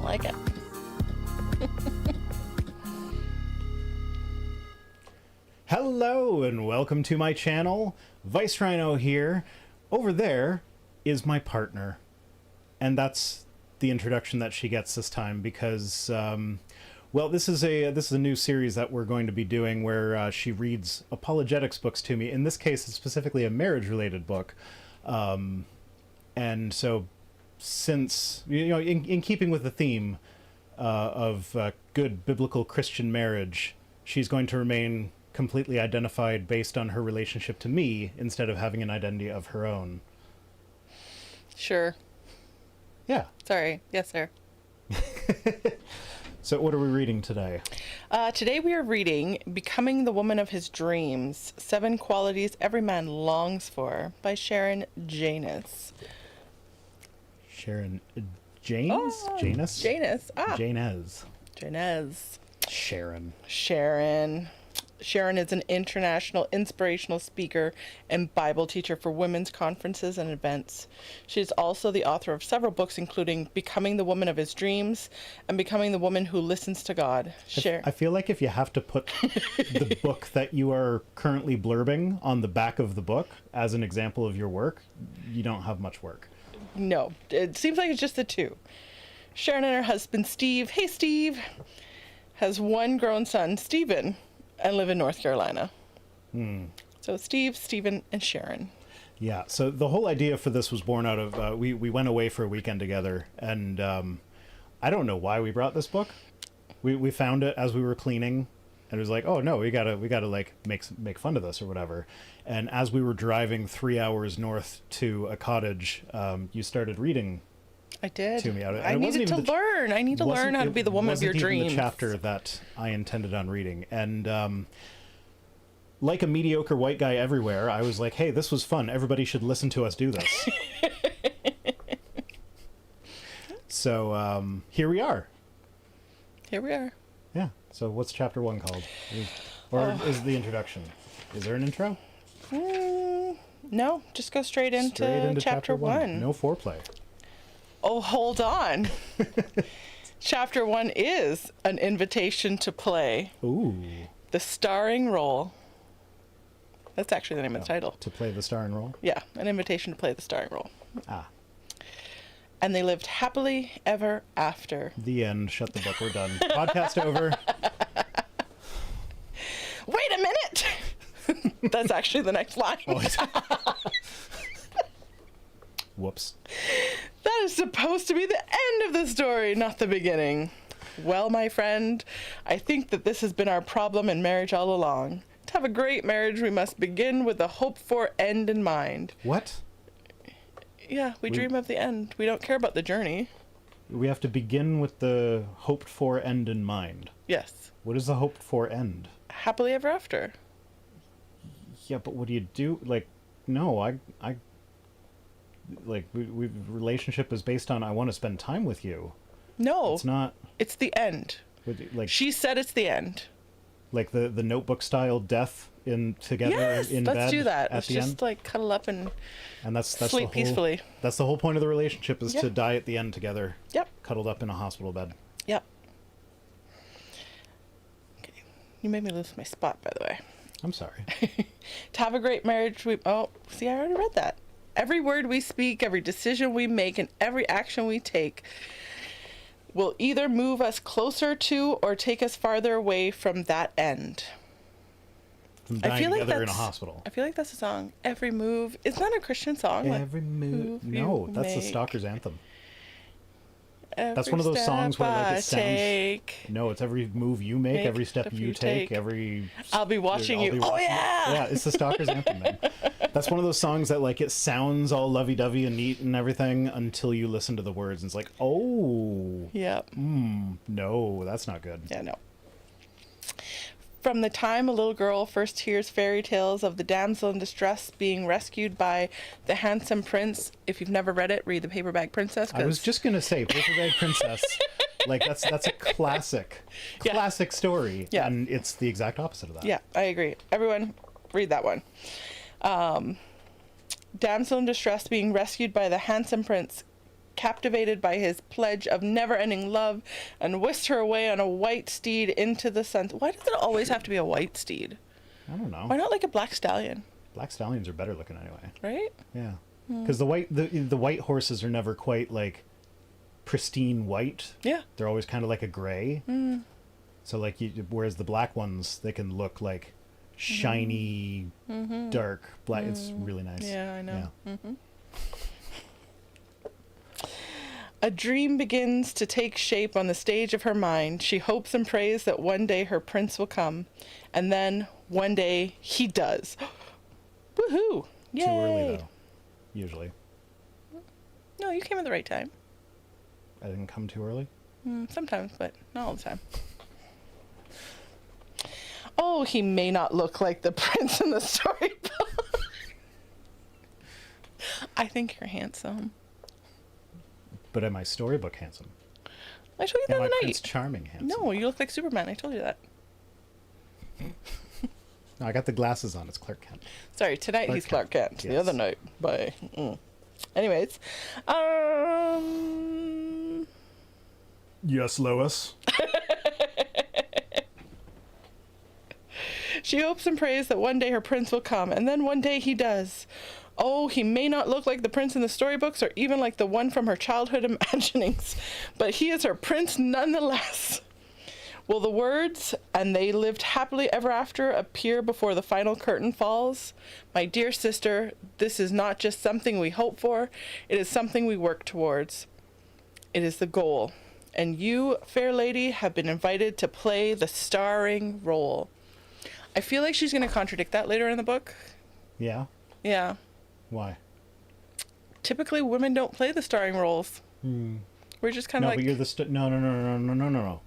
like it. Hello and welcome to my channel. Vice Rhino here. Over there is my partner. And that's the introduction that she gets this time because, well, this is a new series that we're going to be doing where she reads apologetics books to me. In this case, it's specifically a marriage-related book. And so since, in keeping with the theme of good biblical Christian marriage, she's going to remain completely identified based on her relationship to me instead of having an identity of her own. Sure. Yeah. Sorry. Yes, sir. So what are we reading today? Today we are reading Becoming the Woman of His Dreams, 7 Qualities Every Man Longs For by Sharon Janus. Sharon Janes? Oh, Janus? Janus. Janez. Janus. Sharon. Sharon is an international inspirational speaker and Bible teacher for women's conferences and events. She is also the author of several books, including Becoming the Woman of His Dreams and Becoming the Woman Who Listens to God. I feel like if you have to put the book that you are currently blurbing on the back of the book as an example of your work, you don't have much work. No, it seems like it's just the two. Sharon and her husband, Steve, hey Steve, has one grown son, Stephen, and live in North Carolina. So Steve, Stephen, and Sharon. Yeah, so the whole idea for this was born out of, we went away for a weekend together, and I don't know why we brought this book. We found it as we were cleaning, and it was like, oh no, we gotta like make fun of this or whatever. And as we were driving 3 hours north to a cottage, you started reading. I did. To me. I needed to learn. I need to learn how to be the woman of your dreams. Wasn't even the chapter that I intended on reading. And like a mediocre white guy everywhere, I was like, hey, this was fun. Everybody should listen to us do this. So here we are. Here we are. Yeah. So what's chapter 1 called? Or is the introduction? Is there an intro? No, just go straight into chapter 1. No foreplay. Oh, hold on. Chapter 1 is an invitation to play. Ooh. The starring role. That's actually the name of the title. To play the starring role? Yeah, an invitation to play the starring role. Ah. And they lived happily ever after. The end. Shut the book. We're done. Podcast over. Wait a minute! That's actually the next line. Oh, whoops. That is supposed to be the end of the story, not the beginning. Well, my friend, I think that this has been our problem in marriage all along. To have a great marriage, we must begin with a hoped-for end in mind. What? Yeah, we dream of the end. We don't care about the journey. We have to begin with the hoped-for end in mind. Yes. What is the hoped-for end? Happily ever after. Yeah, but what do you do? Like, no, relationship is based on I want to spend time with you. No. It's not. It's the end. Like she said it's the end. Like the Notebook style death together in bed. Let's do that. Let's the just end? like cuddle up and that's sleep peacefully. That's the whole point of the relationship is to die at the end together. Yep. Cuddled up in a hospital bed. Yep. Okay. You made me lose my spot, by the way. I'm sorry. To have a great marriage, I already read that. Every word we speak, every decision we make, and every action we take will either move us closer to or take us farther away from that end. From dying together in a hospital. I feel like that's a song. Every move. Isn't that a Christian song? Every move. No, that's the Stalker's Anthem. That's one of those songs where like it sounds. Take. No, it's every move you make, every step you take, every. I'll be watching you. Oh yeah. Yeah, it's the Stalker's Anthem, man. That's one of those songs that like it sounds all lovey-dovey and neat and everything until you listen to the words and it's like, oh. Yep. No, that's not good. Yeah, no. From the time a little girl first hears fairy tales of the damsel in distress being rescued by the handsome prince. If you've never read it, read The Paper Bag Princess. I was just gonna say Paper Bag Princess. Like that's a classic story. Yeah. And it's the exact opposite of that. Yeah, I agree. Everyone, read that one. Damsel in distress being rescued by the handsome prince captivated by his pledge of never-ending love, and whisked her away on a white steed into the sun. Why does it always have to be a white steed? I don't know. Why not like a black stallion? Black stallions are better looking anyway. Right? Yeah. Because the white horses are never quite like pristine white. Yeah. They're always kind of like a gray. So like, whereas the black ones, they can look like shiny, dark black. It's really nice. Yeah, I know. A dream begins to take shape on the stage of her mind. She hopes and prays that one day her prince will come. And then one day he does. Woohoo! Yay! Too early though, usually. No, you came at the right time. I didn't come too early? Sometimes, but not all the time. Oh, he may not look like the prince in the storybook. I think you're handsome. But am I storybook handsome? I told you that Am the I other Prince night. Charming handsome? No, you look like Superman. I told you that. No, I got the glasses on. It's Clark Kent. Sorry, tonight Clark he's Clark Kent. The Yes. other night, by. Anyways, Yes, Lois. she hopes and prays that one day her prince will come, and then one day he does. Oh, he may not look like the prince in the storybooks or even like the one from her childhood imaginings, but he is her prince nonetheless. Will the words, "and they lived happily ever after," appear before the final curtain falls? My dear sister, this is not just something we hope for, it is something we work towards. It is the goal. And you, fair lady, have been invited to play the starring role. I feel like she's going to contradict that later in the book. Yeah? Yeah. Why? Typically, women don't play the starring roles. We're just kind No, of like... but you're the... No.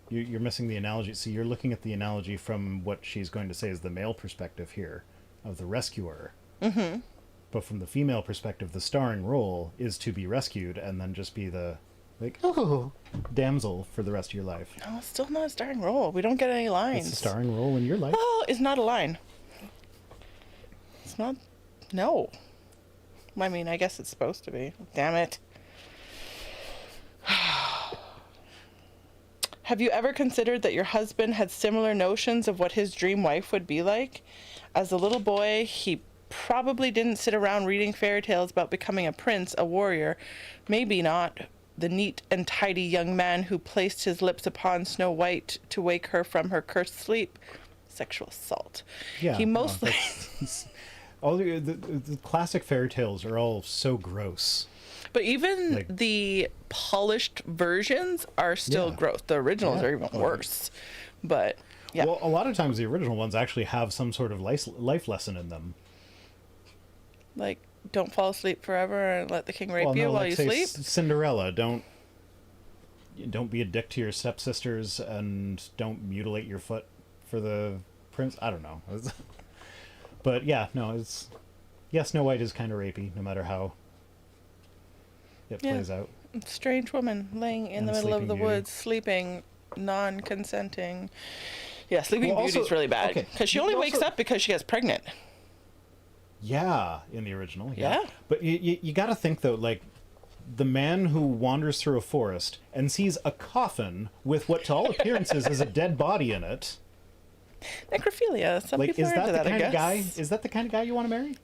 You're missing the analogy. See, you're looking at the analogy from what she's going to say is the male perspective here of the rescuer. Mm-hmm. But from the female perspective, the starring role is to be rescued and then just be the, like, oh, damsel for the rest of your life. No, it's still not a starring role. We don't get any lines. It's a starring role in your life. Oh, it's not a line. It's not... No. I mean, I guess it's supposed to be. Damn it. Have you ever considered that your husband had similar notions of what his dream wife would be like? As a little boy, he probably didn't sit around reading fairy tales about becoming a prince, a warrior. Maybe not the neat and tidy young man who placed his lips upon Snow White to wake her from her cursed sleep. Sexual assault. Yeah. He mostly... all the classic fairy tales are all so gross. But even Like- the polished versions are still Yeah. gross. The originals Yeah. are even worse. But, yeah. Well, a lot of times the original ones actually have some sort of life lesson in them. Like, don't fall asleep forever and let the king rape you while like, you say, sleep. Cinderella, don't be a dick to your stepsisters and don't mutilate your foot for the prince. I don't know. But yeah, no, Snow White is kind of rapey, no matter how it Yeah. plays out. Strange woman laying in And the middle of Sleeping the Beauty. woods, sleeping, non-consenting. Yeah, Sleeping Well, Beauty's also- really bad. okay, Because she you only can wakes also- up because she gets pregnant. Yeah, in the original. Yeah. But you got to think, though, like, the man who wanders through a forest and sees a coffin with what to all appearances is a dead body in it. Necrophilia. Some Like, people is are that into the that, I kind guess. of guy? Is that the kind of guy you want to marry?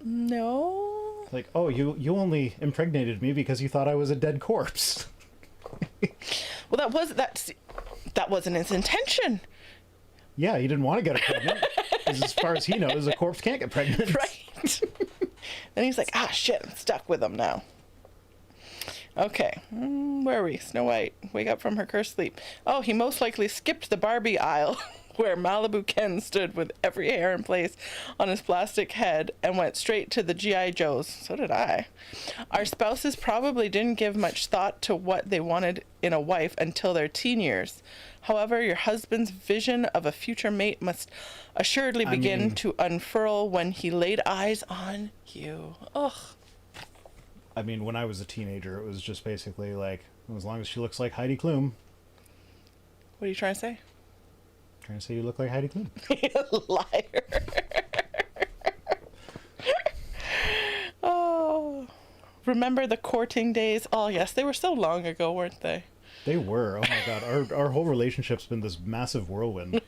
No. Like, oh, you only impregnated me because you thought I was a dead corpse. Well, that wasn't his intention. Yeah, he didn't want to get her pregnant. 'Cause as far as he knows, a corpse can't get pregnant. Right. Then he's like, shit, I'm stuck with him now. Okay, where are we? Snow White, wake up from her cursed sleep. Oh, he most likely skipped the Barbie aisle where Malibu Ken stood with every hair in place on his plastic head and went straight to the G.I. Joes. So did I. Our spouses probably didn't give much thought to what they wanted in a wife until their teen years. However, your husband's vision of a future mate must assuredly begin to unfurl when he laid eyes on you. Ugh. I mean, when I was a teenager, it was just basically like, as long as she looks like Heidi Klum. What are you trying to say? Trying to say you look like Heidi Klum. Liar. Oh. remember the courting days? Oh, yes, they were so long ago, weren't they? They were. Oh my God. Our whole relationship's been this massive whirlwind.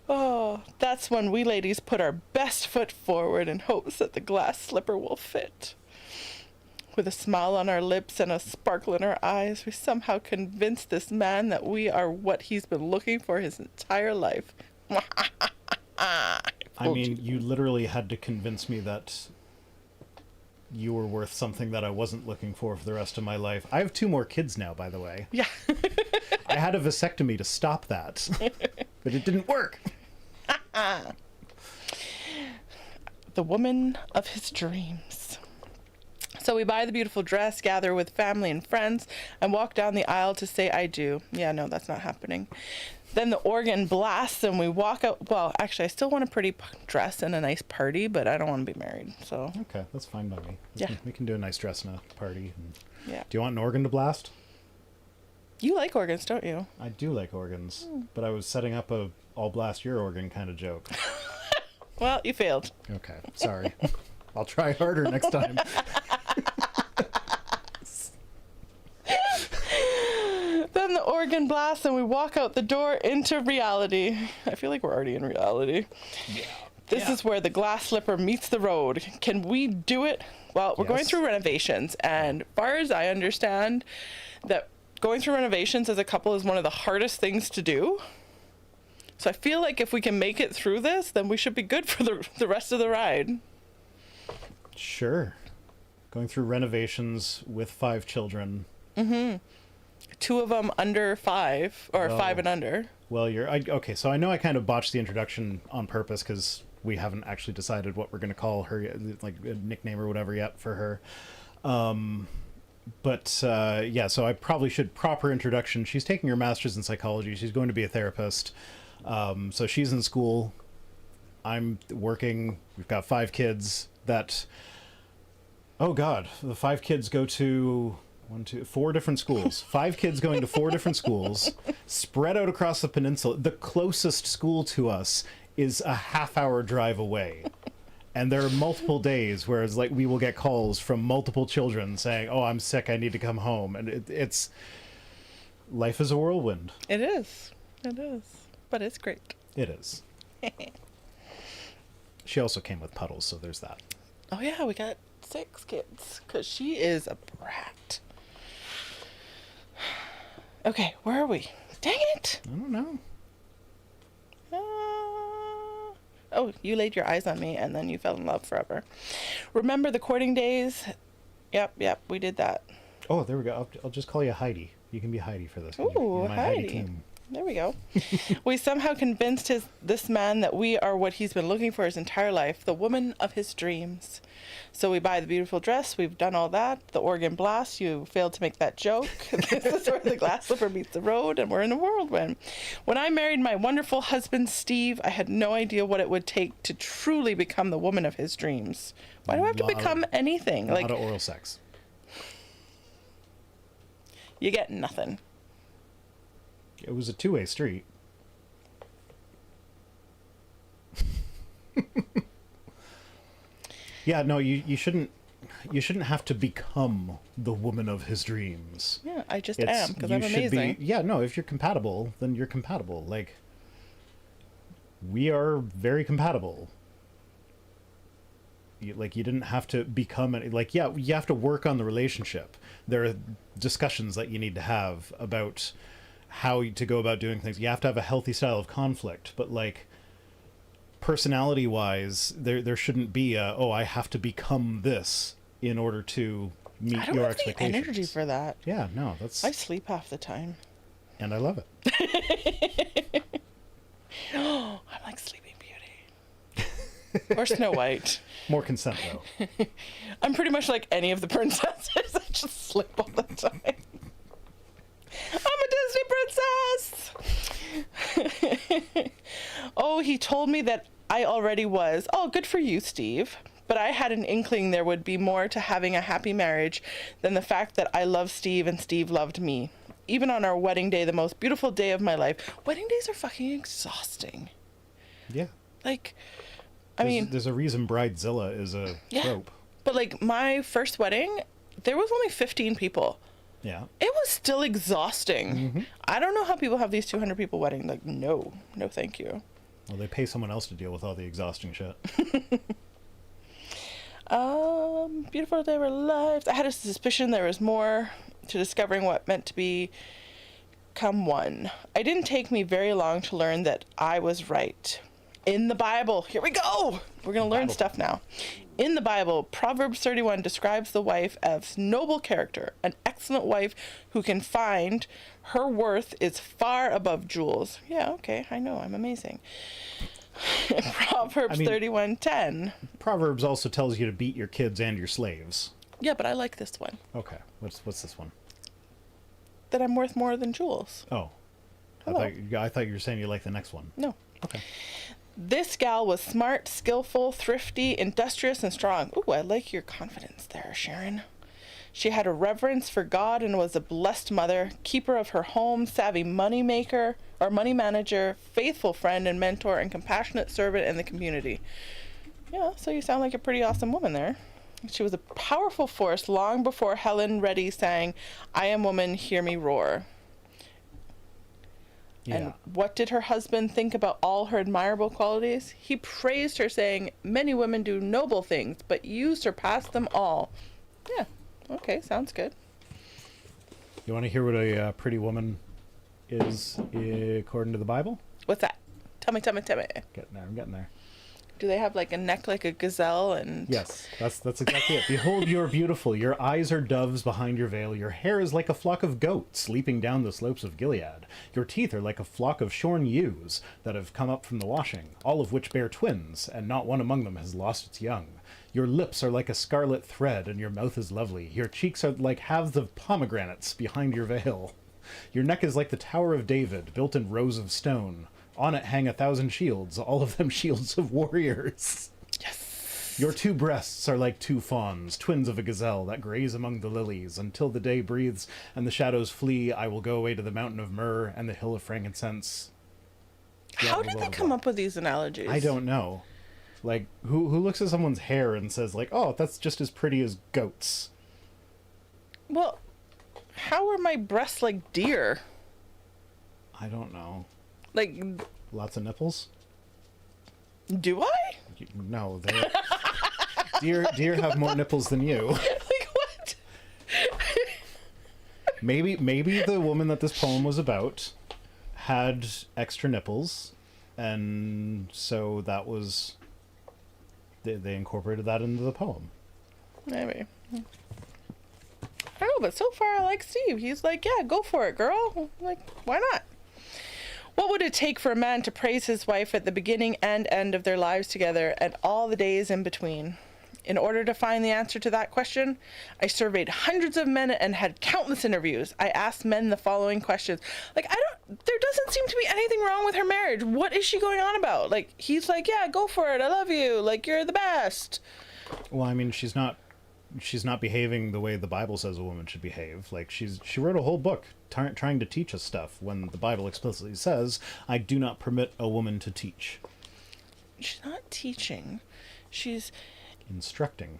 Oh, that's when we ladies put our best foot forward in hopes that the glass slipper will fit. With a smile on our lips and a sparkle in our eyes, we somehow convinced this man that we are what he's been looking for his entire life. I mean, you literally had to convince me that you were worth something that I wasn't looking for the rest of my life. I have 2 more kids now, by the way. Yeah. I had a vasectomy to stop that, but it didn't work. The woman of his dreams. So we buy the beautiful dress, gather with family and friends, and walk down the aisle to say I do. Yeah, no, that's not happening. Then the organ blasts and we walk out. Well, actually, I still want a pretty dress and a nice party, but I don't want to be married. So Okay, that's fine by me. Yeah. We can do a nice dress and a party. yeah. Do you want an organ to blast? You like organs, don't you? I do like organs, but I was setting up a I'll blast your organ kind of joke. Well, you failed. Okay, sorry. I'll try harder next time. Then the organ blasts and we walk out the door into reality. I feel like we're already in reality. Yeah. This is where the glass slipper meets the road. Can we do it? Well, we're going Yes. through renovations, and far as I understand, that going through renovations as a couple is one of the hardest things to do. So I feel like if we can make it through this, then we should be good for the rest of the ride. Sure. Going through renovations with 5 children. 2 of them under 5, or Whoa. 5 and under. Well, okay, so I know I kind of botched the introduction on purpose because we haven't actually decided what we're going to call her, like a nickname or whatever yet for her. Yeah, so I probably should proper introduction. She's taking her master's in psychology. She's going to be a therapist. So she's in school. I'm working. We've got 5 kids that, oh God, the 5 kids go to 4 different schools. 5 kids going to 4 different schools, spread out across the peninsula. The closest school to us is a half-hour drive away. And there are multiple days where it's like we will get calls from multiple children saying, oh, I'm sick, I need to come home. And it's life is a whirlwind. It is. It is. But it's great. It is. She also came with puddles, so there's that. Oh yeah, we got 6 kids, because she is a brat. Okay, where are we? Dang it! I don't know. Oh, you laid your eyes on me and then you fell in love forever. Remember the courting days? Yep, we did that. Oh, there we go. I'll just call you Heidi. You can be Heidi for this. You're Ooh, my Heidi. team. There we go. We somehow convinced this man that we are what he's been looking for his entire life, the woman of his dreams. So we buy the beautiful dress. We've done all that. The organ blast. You failed to make that joke. This is where the glass slipper meets the road, and we're in a whirlwind. When I married my wonderful husband, Steve, I had no idea what it would take to truly become the woman of his dreams. Why do I have to become anything? A Like, lot of oral sex. you get nothing. It was a 2-way street. Yeah, no, you shouldn't have to become the woman of his dreams. Yeah, I just am, because I'm amazing. Yeah, no, if you're compatible, then you're compatible. Like, we are very compatible. You didn't have to become any, like, yeah, you have to work on the relationship. There are discussions that you need to have about how to go about doing things. You have to have a healthy style of conflict, but like personality wise, there shouldn't be I have to become this in order to meet I don't your have the expectations. energy for that. Yeah, no, that's I sleep half the time. and I love it. I'm like Sleeping Beauty. Or Snow White. More consent though. I'm pretty much like any of the princesses. I just sleep all the time. I'm a Disney princess! Oh, he told me that I already was. Oh, good for you, Steve. But I had an inkling there would be more to having a happy marriage than the fact that I love Steve and Steve loved me. Even on our wedding day, the most beautiful day of my life. Wedding days are fucking exhausting. Yeah. Like, I mean... There's a reason Bridezilla is a Yeah. trope. But like my first wedding, there was only 15 people. Yeah. It was still exhausting. I don't know how people have these 200 people wedding. Like, no, thank you. Well, they pay someone else to deal with all the exhausting shit. Beautiful day of our lives. I had a suspicion there was more to discovering what meant to become one. It didn't take me very long to learn that I was right. In the Bible, here we go. We're going to learn stuff now. In the Bible, Proverbs 31 describes the wife as noble character, an excellent wife who can find her worth is far above jewels. Yeah, okay, I know, I'm amazing. Proverbs 31:10. Proverbs also tells you to beat your kids and your slaves. Yeah, but I like this one. Okay, what's this one? That I'm worth more than jewels. Oh, Hello. I thought you were saying you like the next one. No. Okay. This gal was smart, skillful, thrifty, industrious, and strong. Ooh, I like your confidence there, Sharon. She had a reverence for God and was a blessed mother, keeper of her home, savvy money maker or money manager, faithful friend and mentor, and compassionate servant in the community. Yeah, so you sound like a pretty awesome woman there. She was a powerful force long before Helen Reddy sang, "I am woman, hear me roar." Yeah. And what did her husband think about all her admirable qualities? He praised her, saying, "Many women do noble things, but you surpass them all." Yeah, okay, sounds good. You want to hear what a pretty woman is according to the Bible? What's that? Tell me. I'm getting there. Do they have like a neck like a gazelle and... Yes, that's exactly it. Behold, you're beautiful. Your eyes are doves behind your veil. Your hair is like a flock of goats leaping down the slopes of Gilead. Your teeth are like a flock of shorn ewes that have come up from the washing, all of which bear twins, and not one among them has lost its young. Your lips are like a scarlet thread, and your mouth is lovely. Your cheeks are like halves of pomegranates behind your veil. Your neck is like the Tower of David, built in rows of stone. On it hang 1,000 shields, all of them shields of warriors. Yes! Your two breasts are like two fawns, twins of a gazelle that graze among the lilies. Until the day breathes and the shadows flee, I will go away to the mountain of myrrh and the hill of frankincense. How did they come up with these analogies? I don't know. Like, who looks at someone's hair and says, like, oh, that's just as pretty as goats? Well, how are my breasts like deer? I don't know. Like, Lots of nipples? do I? No, they deer have more nipples than you. Like, what? Maybe the woman that this poem was about had extra nipples, and so that was they incorporated that into the poem. Maybe. I don't know, but so far I like Steve. He's like, yeah, go for it, girl. Like, why not? What would it take for a man to praise his wife at the beginning and end of their lives together and all the days in between? In order to find the answer to that question, I surveyed hundreds of men and had countless interviews. I asked men the following questions. Like, there doesn't seem to be anything wrong with her marriage. What is she going on about? Like, he's like, yeah, go for it. I love you. Like, you're the best. Well, I mean, she's not behaving the way the Bible says a woman should behave. Like, she wrote a whole book trying to teach us stuff when the Bible explicitly says, I do not permit a woman to teach. She's not teaching. She's Instructing.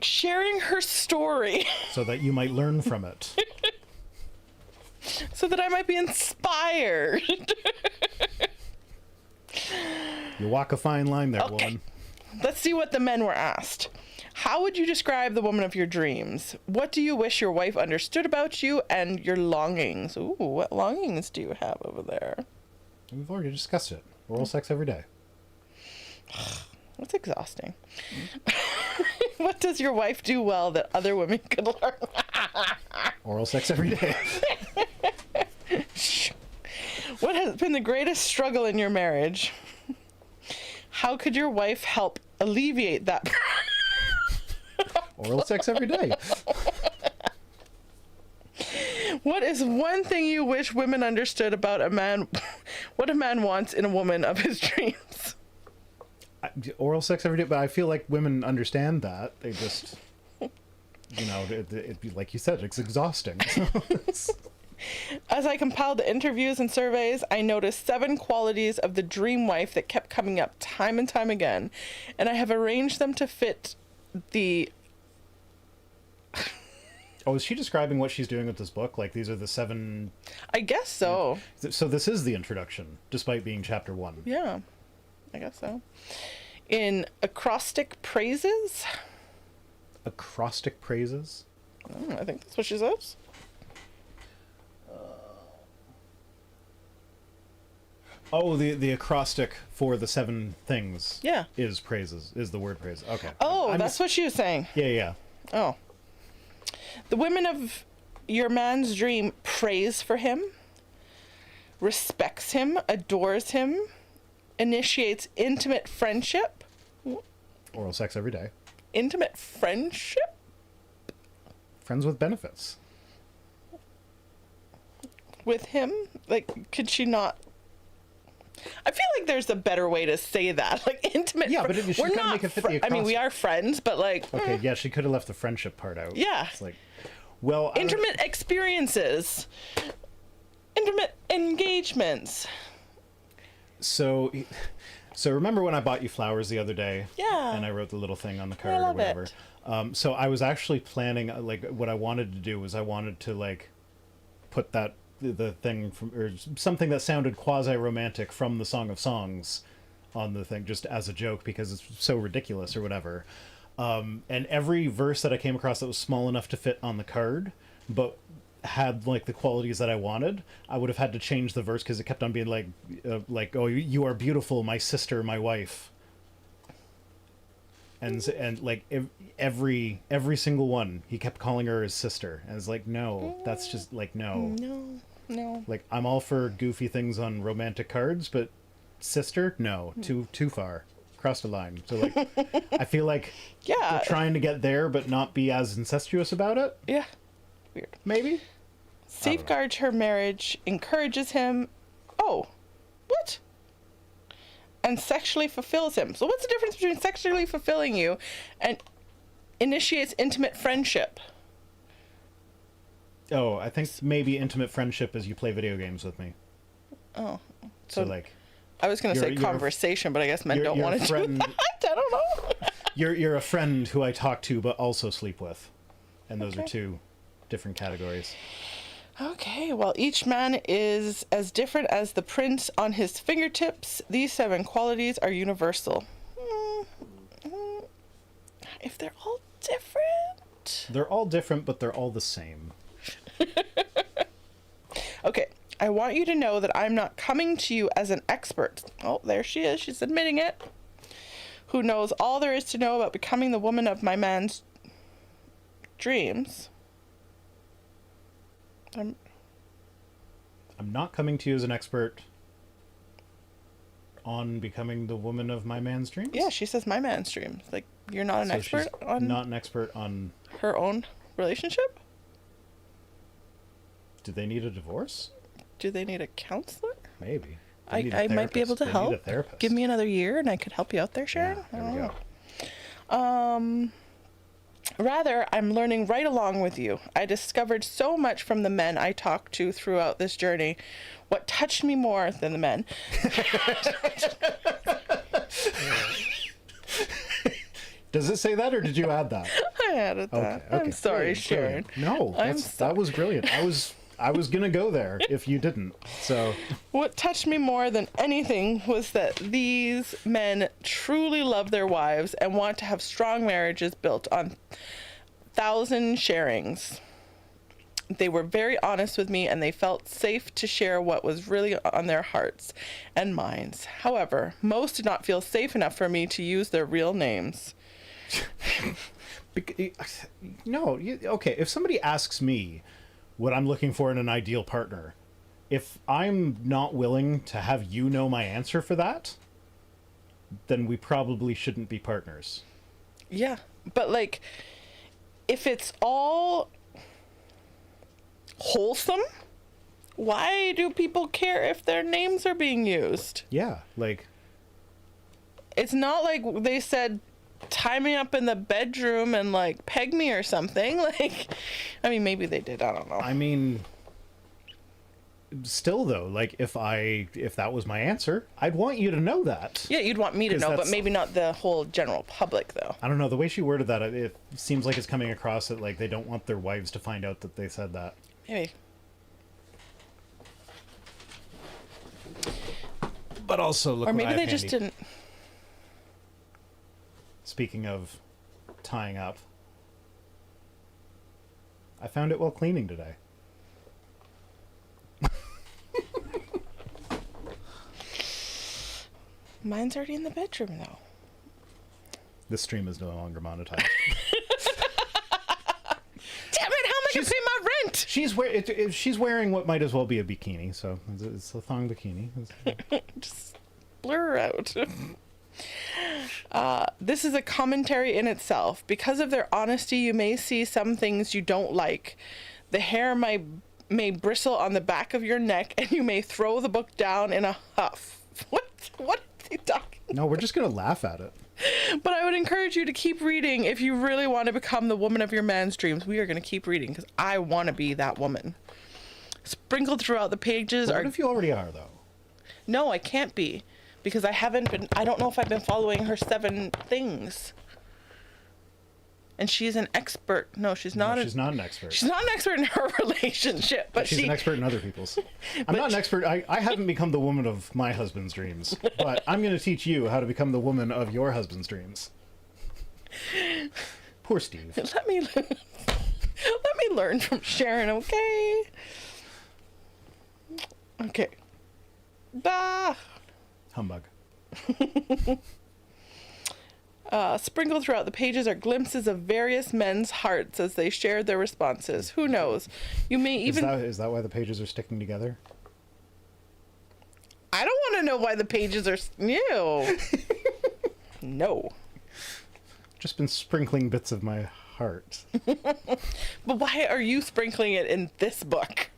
Sharing her story. So that you might learn from it. So that I might be inspired. You walk a fine line there, Okay. woman. Let's see what the men were asked. How would you describe the woman of your dreams? What do you wish your wife understood about you and your longings? Ooh, what longings do you have over there? We've already discussed it. Oral sex every day. That's exhausting. What does your wife do well that other women could learn? Oral sex every day. What has been the greatest struggle in your marriage? How could your wife help alleviate that? Oral sex every day. What is one thing you wish women understood about a man, what a man wants in a woman of his dreams? Oral sex every day, but I feel like women understand that. They just, like you said, it's exhausting. As I compiled the interviews and surveys, I noticed 7 qualities of the dream wife that kept coming up time and time again, and I have arranged them to fit the Oh, is she describing what she's doing with this book? Like, these are the 7... I guess so. So this is the introduction, despite being chapter 1. Yeah, I guess so. In acrostic praises. Acrostic praises? I think that's what she says. Oh, the acrostic for the 7 things. Yeah. Is praises. Is the word praise. Okay. Oh, that's what she was saying. Yeah. Oh. The women of your man's dream prays for him, respects him, adores him, initiates intimate friendship. Oral sex every day. Intimate friendship? Friends with benefits. With him? Like, could she not? I feel like there's a better way to say that. Like, intimate. Yeah, but she's we're got to not. make it fit the I mean, we acrostic. are friends, but like. Okay, yeah, she could have left the friendship part out. Yeah. It's like, well, Intimate experiences. Intimate engagements. So remember when I bought you flowers the other day? Yeah. And I wrote the little thing on the card I or love whatever. it. So I was actually planning, like, what I wanted to do was I wanted to, like, put that the thing from, or something that sounded quasi-romantic from the Song of Songs on the thing, just as a joke, because it's so ridiculous or whatever. And every verse that I came across that was small enough to fit on the card, but had like the qualities that I wanted, I would have had to change the verse because it kept on being like, oh, you are beautiful, my sister, my wife. And like every single one, he kept calling her his sister, and it's like, no, that's just like, no. No. Like, I'm all for goofy things on romantic cards, but sister, no, too far, crossed a line. So like, I feel like they're trying to get there, but not be as incestuous about it. Yeah. Weird. Maybe. Safeguards her marriage, encourages him. Oh, what? And sexually fulfills him. So what's the difference between sexually fulfilling you and initiates intimate friendship? Oh, I think maybe intimate friendship is you play video games with me. Oh. So like, I was going to say you're conversation, but I guess men don't you're want to do that. I don't know. You're a friend who I talk to but also sleep with. And those are Okay. 2 different categories. Okay, well, each man is as different as the print on his fingertips. These 7 qualities are universal. If they're all different. They're all different, but they're all the same. Okay, I want you to know that I'm not coming to you as an expert. Oh, there she is. She's admitting it. Who knows all there is to know about becoming the woman of my man's dreams. I'm not coming to you as an expert on becoming the woman of my man's dreams? Yeah, she says my man's dreams. Like, you're not an expert she's on not an expert on... her own relationship? Do they need a divorce? Do they need a counselor? Maybe. I might be able to help. Need a therapist. Give me another year and I could help you out there, Sharon. Yeah, there we go. Rather, I'm learning right along with you. I discovered so much from the men I talked to throughout this journey. What touched me more than the men. Does it say that, or did you add that? I added that. Okay, I'm sorry, brilliant, Sharon. brilliant. No, that was brilliant. I was gonna go there if you didn't. So What touched me more than anything was that these men truly love their wives and want to have strong marriages built on 1,000 sharings. They were very honest with me and they felt safe to share what was really on their hearts and minds. However, most did not feel safe enough for me to use their real names. no, okay. If somebody asks me what I'm looking for in an ideal partner, if I'm not willing to have you know my answer for that, then we probably shouldn't be partners. Yeah, but like, if it's all wholesome, why do people care if their names are being used? Yeah, like... It's not like they said, tie me up in the bedroom and like peg me or something. Like, I mean, maybe they did. I don't know. I mean, still though, like if that was my answer, I'd want you to know that. Yeah, you'd want me to 'Cause know, but that's- maybe not the whole general public, though. I don't know, the way she worded that, it seems like it's coming across that like they don't want their wives to find out that they said that. Maybe. But also, look, Or what maybe I they have just handy. didn't. Speaking of tying up, I found it while cleaning today. Mine's already in the bedroom, though. This stream is no longer monetized. Damn it! How am I gonna pay my rent? She's wearing what might as well be a bikini, so it's a thong bikini. Just blur out. This is a commentary in itself. Because of their honesty, you may see some things you don't like. The hair may bristle on the back of your neck, and you may throw the book down in a huff. What is he talking? No, we're just gonna laugh at it. But I would encourage you to keep reading if you really want to become the woman of your man's dreams. We are going to keep reading because I want to be that woman. Sprinkled throughout the pages But are... what if you already are, though? No, I can't be. Because I don't know if I've been following her 7 things. And she's an expert. No, she's not. No, she's not an expert. She's not an expert in her relationship, but She's an expert in other people's. I'm not an expert. I haven't become the woman of my husband's dreams, but I'm going to teach you how to become the woman of your husband's dreams. Poor Steve. Let me learn from Sharon, okay? Okay. Bah. Humbug. Sprinkled throughout the pages are glimpses of various men's hearts as they shared their responses. Who knows? You may even... Is that why the pages are sticking together? I don't want to know why the pages are... Ew. No. Just been sprinkling bits of my heart. But why are you sprinkling it in this book?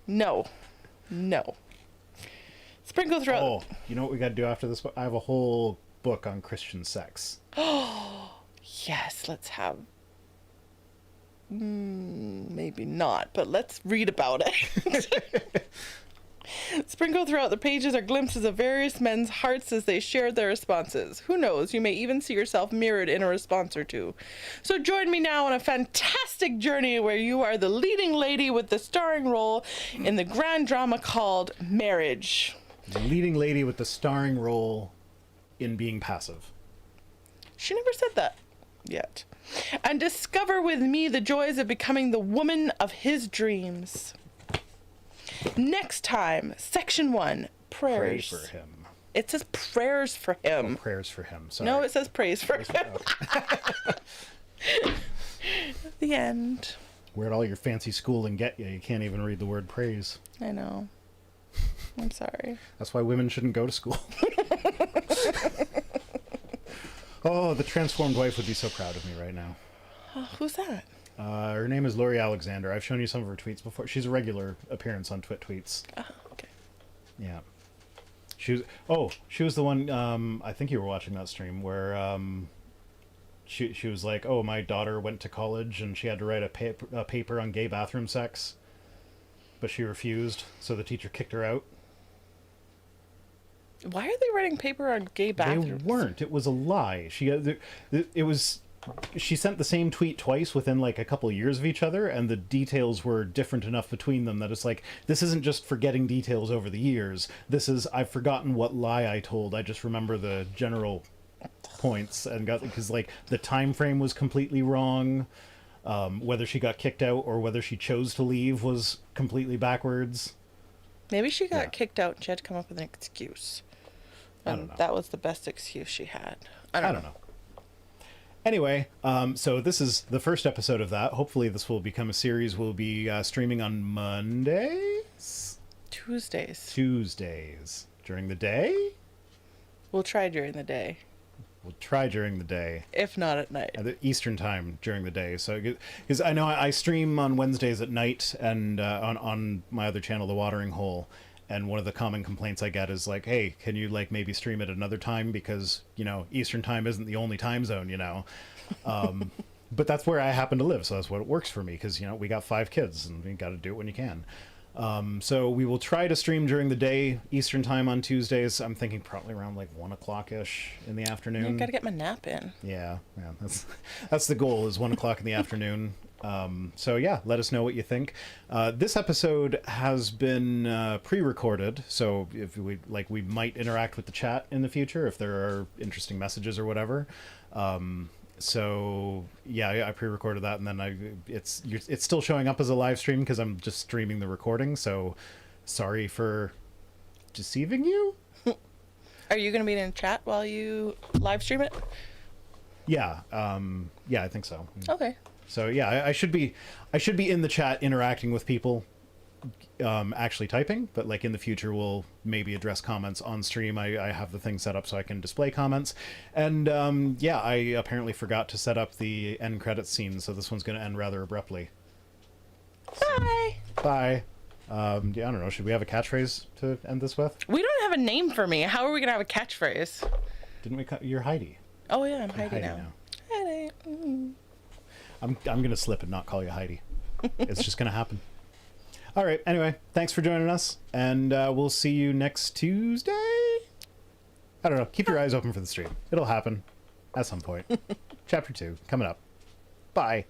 No. No. Sprinkle throughout... Oh, you know what we got to do after this book? I have a whole book on Christian sex. Yes, let's have... maybe not, but let's read about it. Sprinkled throughout the pages are glimpses of various men's hearts as they shared their responses. Who knows, you may even see yourself mirrored in a response or two. So join me now on a fantastic journey where you are the leading lady with the starring role in the grand drama called Marriage. The leading lady with the starring role in being passive. She never said that yet. And discover with me the joys of becoming the woman of his dreams. Next time, section 1, prayers. Pray for him. It says prayers for him. Oh, prayers for him. Sorry. No, it says praise for him. The end. Where'd all your fancy schooling get you? You can't even read the word praise. I know. I'm sorry. That's why women shouldn't go to school. Oh, the transformed wife would be so proud of me right now. Who's that? Her name is Lori Alexander. I've shown you some of her tweets before. She's a regular appearance on Twit Tweets. Oh, okay. Yeah. She was the one, I think you were watching that stream, where she was like, oh, my daughter went to college and she had to write a paper on gay bathroom sex, but she refused, so the teacher kicked her out. Why are they writing paper on gay bathrooms? They weren't. It was a lie. She sent the same tweet twice within like a couple of years of each other, and the details were different enough between them that it's like, this isn't just forgetting details over the years. This is, I've forgotten what lie I told. I just remember the general points and got, because like the time frame was completely wrong. Whether she got kicked out or whether she chose to leave was completely backwards. Maybe she got kicked out and she had to come up with an excuse. I don't know. That was the best excuse she had. I don't know. Anyway, so this is the first episode of that. Hopefully this will become a series. We'll be streaming on Mondays? Tuesdays. During the day? We'll try during the day. We'll try during the day. If not at night. At the Eastern time during the day. So, because I know I stream on Wednesdays at night and on my other channel, The Watering Hole. And one of the common complaints I get is like, hey, can you like maybe stream at another time? Because, you know, Eastern time isn't the only time zone, you know. But that's where I happen to live. So that's what works for me. Because, you know, we got 5 kids and we got to do it when you can. So we will try to stream during the day, Eastern time on Tuesdays. I'm thinking probably around like 1 o'clock-ish in the afternoon. I gotta get my nap in. Yeah, that's the goal, is 1 o'clock in the afternoon. So yeah, let us know what you think. This episode has been pre-recorded, so if we might interact with the chat in the future if there are interesting messages or whatever. So yeah, I pre-recorded that, and then it's still showing up as a live stream because I'm just streaming the recording. So sorry for deceiving you. Are you gonna be in chat while you live stream it? Yeah, yeah, I think so. Okay. So yeah, I should be in the chat interacting with people, actually typing, but like in the future we'll maybe address comments on stream. I have the thing set up so I can display comments, and yeah, I apparently forgot to set up the end credits scene, so this one's going to end rather abruptly. Bye. Bye. Yeah, I don't know, should we have a catchphrase to end this with? We don't have a name for me. How are we gonna have a catchphrase? Didn't we you're Heidi. Oh yeah, I'm Heidi Heidi now. now. Heidi. Mm. I'm gonna slip and not call you Heidi. It's just gonna happen. All right, anyway, thanks for joining us, and we'll see you next Tuesday. I don't know, keep your eyes open for the stream. It'll happen at some point. Chapter 2 coming up. Bye.